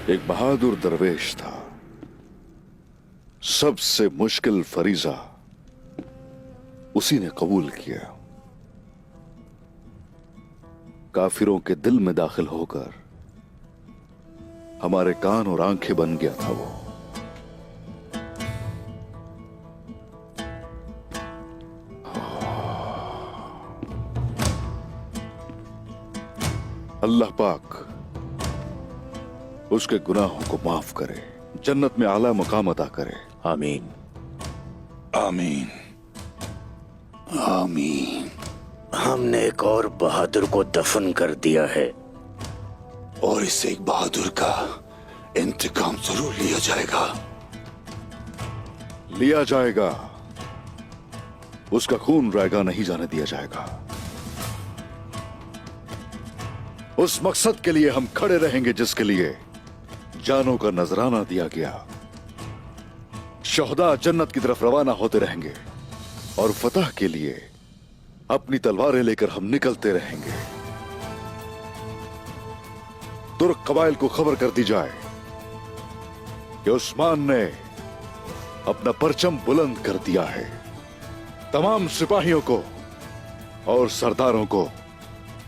एक बहादुर दरवेश था। सबसे मुश्किल फरीजा उसी ने कबूल किया। काफिरों के दिल में दाखिल होकर हमारे कान और आंखें बन गया था वो। अल्लाह पाक उसके गुनाहों को माफ करे, जन्नत में आला मकाम अता करे। आमीन आमीन आमीन। हमने एक और बहादुर को दफन कर दिया है और इस एक बहादुर का इंतकाम जरूर लिया जाएगा। लिया जाएगा, उसका खून रायगा नहीं जाने दिया जाएगा। उस मकसद के लिए हम खड़े रहेंगे जिसके लिए जानों का नजराना दिया गया। शोहदा जन्नत की तरफ रवाना होते रहेंगे और फतह के लिए अपनी तलवारें लेकर हम निकलते रहेंगे। तुर्क कबाइल को खबर कर दी जाए कि उस्मान ने अपना परचम बुलंद कर दिया है। तमाम सिपाहियों को और सरदारों को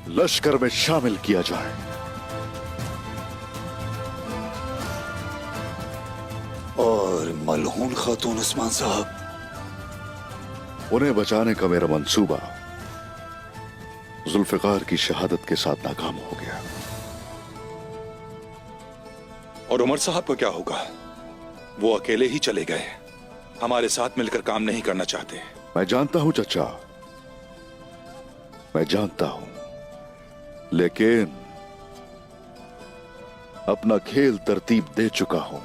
लश्कर में शामिल किया जाए। और मलहून खातून उस्मान साहब, उन्हें बचाने का मेरा मंसूबा जुल्फिकार की शहादत के साथ नाकाम हो गया। और उमर साहब को क्या होगा? वो अकेले ही चले गए, हमारे साथ मिलकर काम नहीं करना चाहते। मैं जानता हूं चचा, मैं जानता हूं, लेकिन अपना खेल तरतीब दे चुका हूं।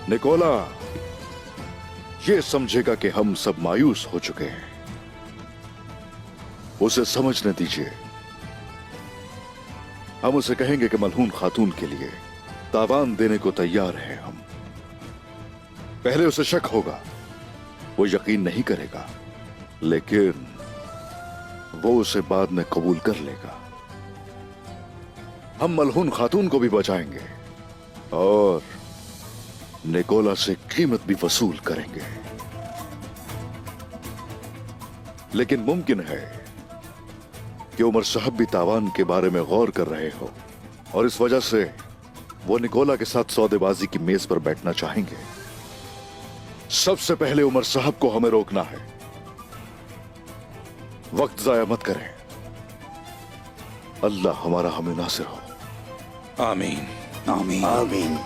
निकोला ये समझेगा कि हम सब मायूस हो चुके हैं। उसे समझने दीजिए। हम उसे कहेंगे कि मलहून खातून के लिए तावान देने को तैयार हैं हम। पहले उसे शक होगा, वो यकीन नहीं करेगा, लेकिन वो उसे बाद में कबूल कर लेगा। हम मलहून खातून को भी बचाएंगे और निकोला से कीमत भी वसूल करेंगे। लेकिन मुमकिन है कि उमर साहब भी तावान के बारे में गौर कर रहे हो और इस वजह से वो निकोला के साथ सौदेबाजी की मेज पर बैठना चाहेंगे। सबसे पहले उमर साहब को हमें रोकना है। वक्त जाया मत करें। अल्लाह हमारा हमें नासिर हो। आमीन आमीन आमीन।